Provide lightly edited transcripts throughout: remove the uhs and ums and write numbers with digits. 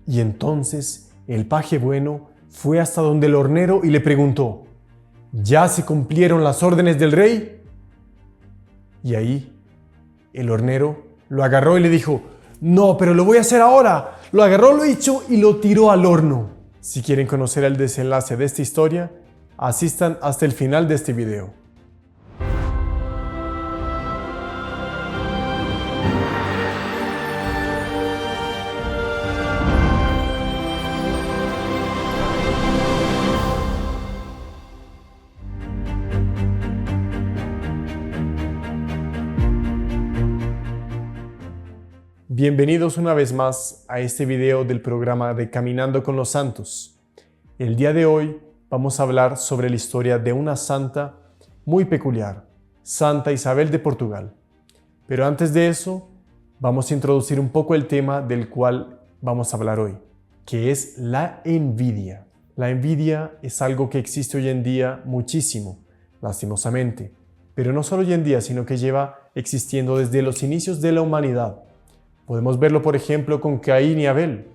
Y entonces el paje bueno fue hasta donde el hornero y le preguntó: ¿ya se cumplieron las órdenes del rey? Y ahí el hornero lo agarró y le dijo: no, pero lo voy a hacer ahora. Lo agarró, lo hizo y lo tiró al horno. Si quieren conocer el desenlace de esta historia, asistan hasta el final de este video. Bienvenidos una vez más a este video del programa de Caminando con los Santos. El día de hoy vamos a hablar sobre la historia de una santa muy peculiar, Santa Isabel de Portugal. Pero antes de eso, vamos a introducir un poco el tema del cual vamos a hablar hoy, que es la envidia. La envidia es algo que existe hoy en día muchísimo, lastimosamente, pero no solo hoy en día, sino que lleva existiendo desde los inicios de la humanidad. Podemos verlo, por ejemplo, con Caín y Abel,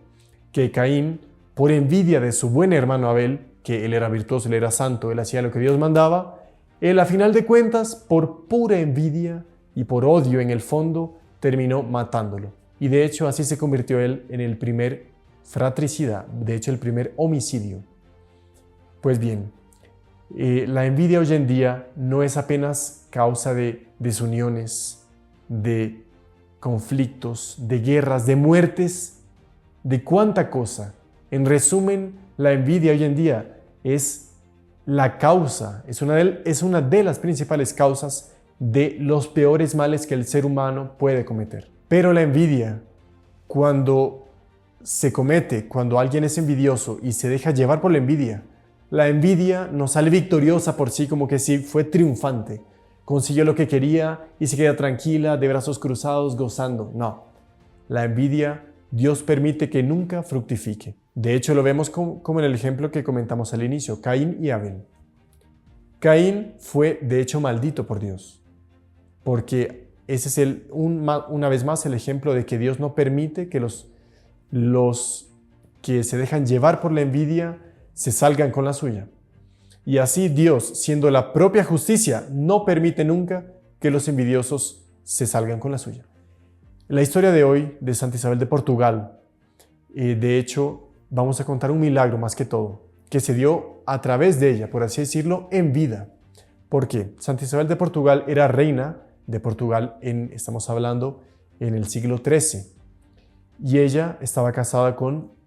que Caín, por envidia de su buen hermano Abel, que él era virtuoso, él era santo, él hacía lo que Dios mandaba, él a final de cuentas, por pura envidia y por odio en el fondo, terminó matándolo. Y de hecho así se convirtió él en el primer fratricida, de hecho el primer homicidio. Pues bien, la envidia hoy en día no es apenas causa de desuniones, de conflictos, de guerras, de muertes, de cuánta cosa. En resumen, la envidia hoy en día es la causa, es una de las principales causas de los peores males que el ser humano puede cometer. Pero la envidia, cuando se comete, cuando alguien es envidioso y se deja llevar por la envidia no sale victoriosa por sí, como que sí fue triunfante. Consiguió lo que quería y se queda tranquila, de brazos cruzados, gozando. No, la envidia Dios permite que nunca fructifique. De hecho, lo vemos como en el ejemplo que comentamos al inicio, Caín y Abel. Caín fue, de hecho, maldito por Dios, porque ese es una vez más el ejemplo de que Dios no permite que los que se dejan llevar por la envidia se salgan con la suya. Y así Dios, siendo la propia justicia, no permite nunca que los envidiosos se salgan con la suya. La historia de hoy de Santa Isabel de Portugal, de hecho, vamos a contar un milagro más que todo, que se dio a través de ella, por así decirlo, en vida. ¿Por qué? Santa Isabel de Portugal era reina de Portugal, estamos hablando en el siglo XIII, y ella estaba casada con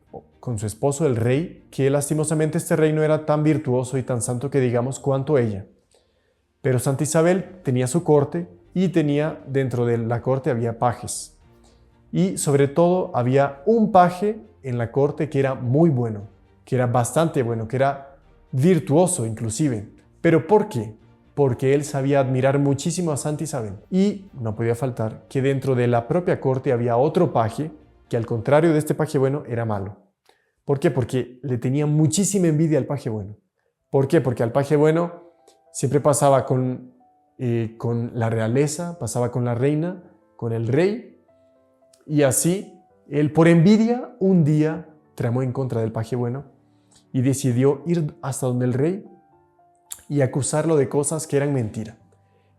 su esposo, el rey, que lastimosamente este rey no era tan virtuoso y tan santo que digamos cuanto ella. Pero Santa Isabel tenía su corte y dentro de la corte había pajes. Y sobre todo había un paje en la corte que era muy bueno, que era bastante bueno, que era virtuoso inclusive. ¿Pero por qué? Porque él sabía admirar muchísimo a Santa Isabel. Y no podía faltar que dentro de la propia corte había otro paje que, al contrario de este paje bueno, era malo. ¿Por qué? Porque le tenía muchísima envidia al paje bueno. ¿Por qué? Porque al paje bueno siempre pasaba con la realeza, pasaba con la reina, con el rey, y así él, por envidia, un día tramó en contra del paje bueno y decidió ir hasta donde el rey y acusarlo de cosas que eran mentira.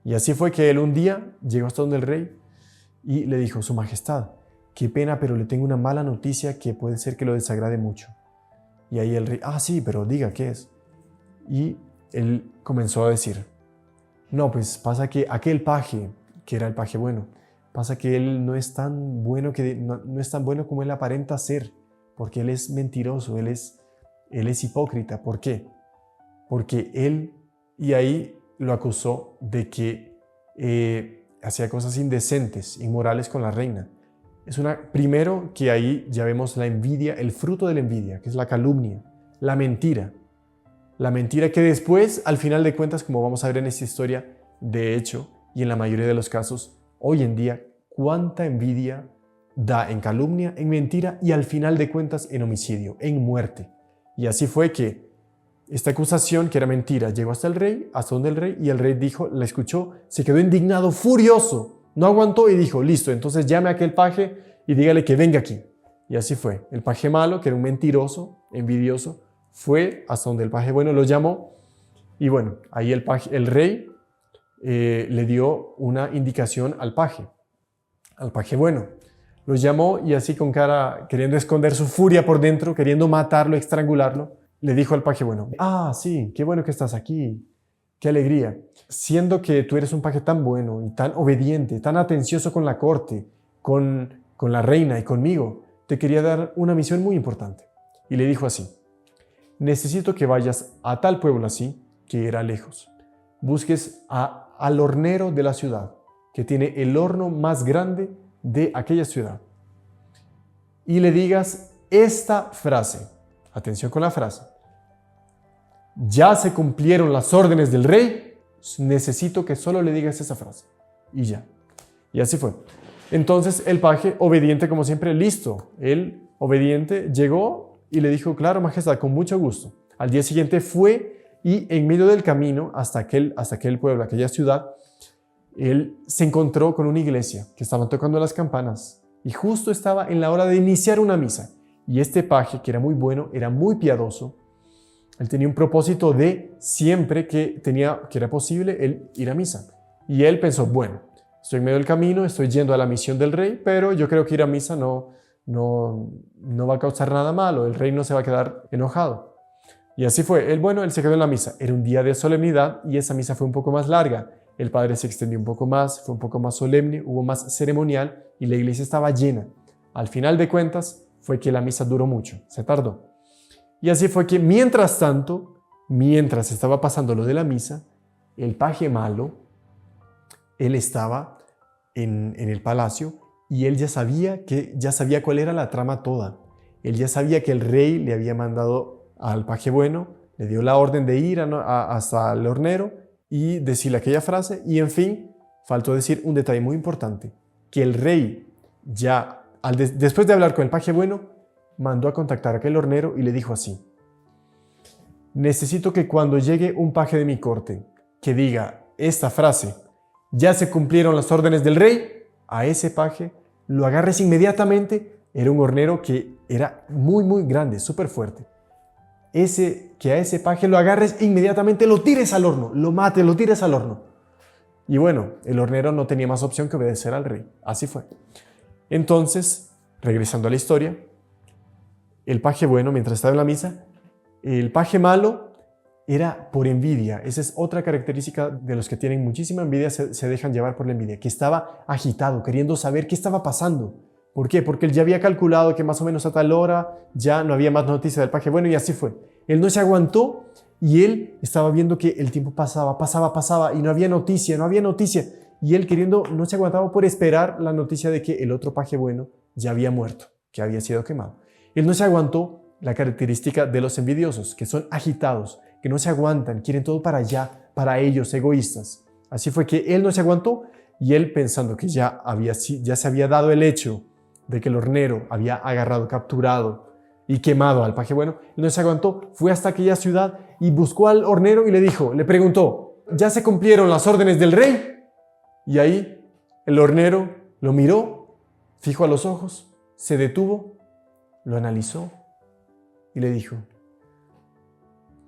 Y así fue que él un día llegó hasta donde el rey y le dijo: Su Majestad, qué pena, pero le tengo una mala noticia que puede ser que lo desagrade mucho. Y ahí el rey: sí, pero diga, ¿qué es? Y él comenzó a decir: no, pues pasa que aquel paje, que era el paje bueno, pasa que él no es tan bueno, no es tan bueno como él aparenta ser, porque él es mentiroso, él es hipócrita. ¿Por qué? Porque y ahí lo acusó de que hacía cosas indecentes, inmorales con la reina. Primero que ahí ya vemos la envidia, el fruto de la envidia, que es la calumnia, la mentira. La mentira que después, al final de cuentas, como vamos a ver en esta historia, de hecho, y en la mayoría de los casos, hoy en día, cuánta envidia da en calumnia, en mentira y al final de cuentas en homicidio, en muerte. Y así fue que esta acusación, que era mentira, llegó hasta donde el rey, y el rey dijo, la escuchó, se quedó indignado, furioso, no aguantó y dijo: listo, entonces llame a aquel paje y dígale que venga aquí. Y así fue. El paje malo, que era un mentiroso, envidioso, fue hasta donde el paje bueno lo llamó. Y bueno, ahí el rey le dio una indicación al paje bueno. Lo llamó y así con cara, queriendo esconder su furia por dentro, queriendo matarlo, estrangularlo, le dijo al paje bueno: ah, sí, qué bueno que estás aquí, qué alegría. Siendo que tú eres un paje tan bueno y tan obediente, tan atencioso con la corte, con la reina y conmigo, te quería dar una misión muy importante. Y le dijo así: necesito que vayas a tal pueblo así, que era lejos. Busques al hornero de la ciudad, que tiene el horno más grande de aquella ciudad. Y le digas esta frase. Atención con la frase. Ya se cumplieron las órdenes del rey. Necesito que solo le digas esa frase. Y ya. Y así fue. Entonces el paje, obediente como siempre, listo. Él, obediente, llegó y le dijo: claro, majestad, con mucho gusto. Al día siguiente fue y en medio del camino hasta aquel pueblo, aquella ciudad, él se encontró con una iglesia que estaban tocando las campanas y justo estaba en la hora de iniciar una misa. Y este paje, que era muy bueno, era muy piadoso, él tenía un propósito de siempre que era posible, él ir a misa. Y él pensó: bueno, estoy en medio del camino, estoy yendo a la misión del rey, pero yo creo que ir a misa no va a causar nada malo, el rey no se va a quedar enojado. Y así fue. Él se quedó en la misa. Era un día de solemnidad y esa misa fue un poco más larga. El padre se extendió un poco más, fue un poco más solemne, hubo más ceremonial y la iglesia estaba llena. Al final de cuentas fue que la misa duró mucho, se tardó. Y así fue que mientras tanto, mientras estaba pasando lo de la misa, el paje malo, él estaba en el palacio y él ya sabía cuál era la trama toda. Él ya sabía que el rey le había mandado al paje bueno, le dio la orden de ir hasta el hornero y decirle aquella frase. Y en fin, faltó decir un detalle muy importante, que el rey después de hablar con el paje bueno, mandó a contactar a aquel hornero y le dijo así: necesito que cuando llegue un paje de mi corte que diga esta frase, ya se cumplieron las órdenes del rey, a ese paje lo agarres inmediatamente. Era un hornero que era muy muy grande, súper fuerte. Que a ese paje lo agarres inmediatamente, lo tires al horno, lo mates, lo tires al horno. Y bueno, el hornero no tenía más opción que obedecer al rey. Así fue. Entonces, regresando a la historia, el paje bueno, mientras estaba en la misa, el paje malo era por envidia. Esa es otra característica de los que tienen muchísima envidia, se dejan llevar por la envidia, que estaba agitado, queriendo saber qué estaba pasando. ¿Por qué? Porque él ya había calculado que más o menos a tal hora ya no había más noticia del paje bueno y así fue. Él no se aguantó y él estaba viendo que el tiempo pasaba y no había noticia. Y él no se aguantaba por esperar la noticia de que el otro paje bueno ya había muerto, que había sido quemado. Él no se aguantó, la característica de los envidiosos, que son agitados, que no se aguantan, quieren todo para allá, para ellos, egoístas. Así fue que él no se aguantó y él, pensando que ya se había dado el hecho de que el hornero había agarrado, capturado y quemado al paje bueno, él no se aguantó, fue hasta aquella ciudad y buscó al hornero y le preguntó: ¿ya se cumplieron las órdenes del rey? Y ahí el hornero lo miró, fijo a los ojos, se detuvo, lo analizó y le dijo: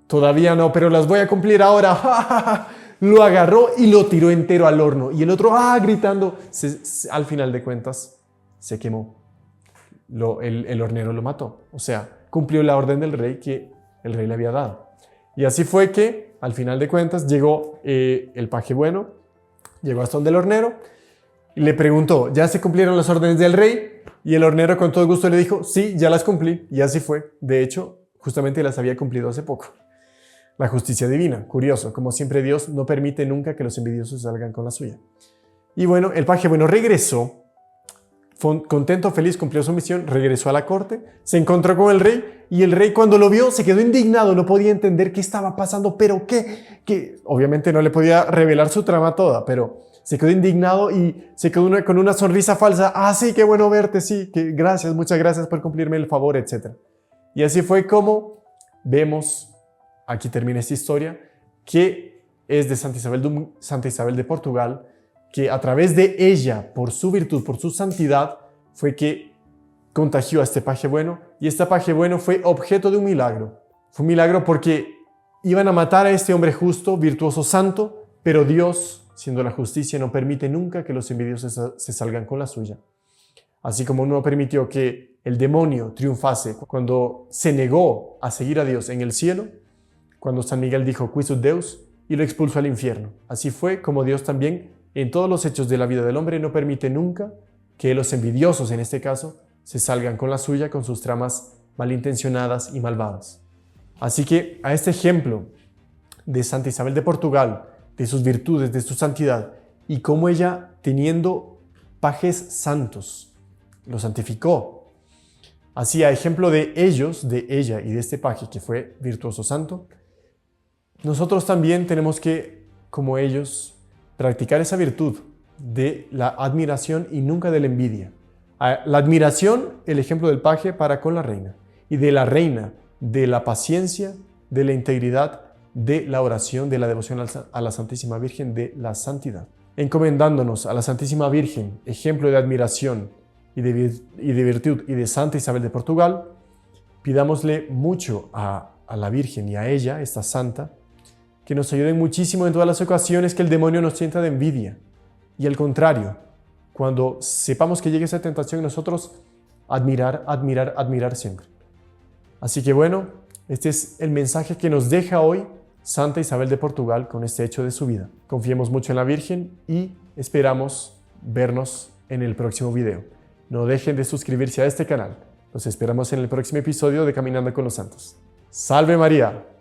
todavía no, pero las voy a cumplir ahora. Lo agarró y lo tiró entero al horno. Y el otro, gritando, al final de cuentas, se quemó. El hornero lo mató. O sea, cumplió la orden del rey que el rey le había dado. Y así fue que, al final de cuentas, llegó el paje bueno, llegó hasta donde el hornero y le preguntó: ¿ya se cumplieron las órdenes del rey? Y el hornero con todo gusto le dijo: sí, ya las cumplí. Y así fue. De hecho, justamente las había cumplido hace poco. La justicia divina. Curioso, como siempre Dios no permite nunca que los envidiosos salgan con la suya. Y bueno, el paje bueno regresó, contento, feliz, cumplió su misión, regresó a la corte, se encontró con el rey y el rey, cuando lo vio, se quedó indignado, no podía entender qué estaba pasando, pero que obviamente no le podía revelar su trama toda, pero se quedó indignado y se quedó con una sonrisa falsa. Sí, qué bueno verte, sí, gracias, muchas gracias por cumplirme el favor, etc. Y así fue como vemos, aquí termina esta historia, que es de Santa Isabel de Portugal, que a través de ella, por su virtud, por su santidad, fue que contagió a este paje bueno y este paje bueno fue objeto de un milagro. Fue un milagro porque iban a matar a este hombre justo, virtuoso, santo, pero Dios, siendo la justicia, no permite nunca que los envidiosos se salgan con la suya. Así como no permitió que el demonio triunfase cuando se negó a seguir a Dios en el cielo, cuando San Miguel dijo Quisut Deus y lo expulsó al infierno. Así fue como Dios también en todos los hechos de la vida del hombre no permite nunca que los envidiosos, en este caso, se salgan con la suya, con sus tramas malintencionadas y malvadas. Así que a este ejemplo de Santa Isabel de Portugal, de sus virtudes, de su santidad, y cómo ella, teniendo pajes santos, lo santificó. Así, a ejemplo de ellos, de ella y de este paje que fue virtuoso santo, nosotros también tenemos que, como ellos, practicar esa virtud de la admiración y nunca de la envidia. La admiración, el ejemplo del paje para con la reina, y de la reina, de la paciencia, de la integridad, de la oración, de la devoción a la Santísima Virgen, de la santidad. Encomendándonos a la Santísima Virgen, ejemplo de admiración y de virtud y de Santa Isabel de Portugal, pidámosle mucho a la Virgen y a ella, esta santa, que nos ayuden muchísimo en todas las ocasiones que el demonio nos sienta de envidia. Y al contrario, cuando sepamos que llegue esa tentación, nosotros admirar, admirar, admirar siempre. Así que bueno, este es el mensaje que nos deja hoy Santa Isabel de Portugal con este hecho de su vida. Confiemos mucho en la Virgen y esperamos vernos en el próximo video. No dejen de suscribirse a este canal. Los esperamos en el próximo episodio de Caminando con los Santos. ¡Salve María!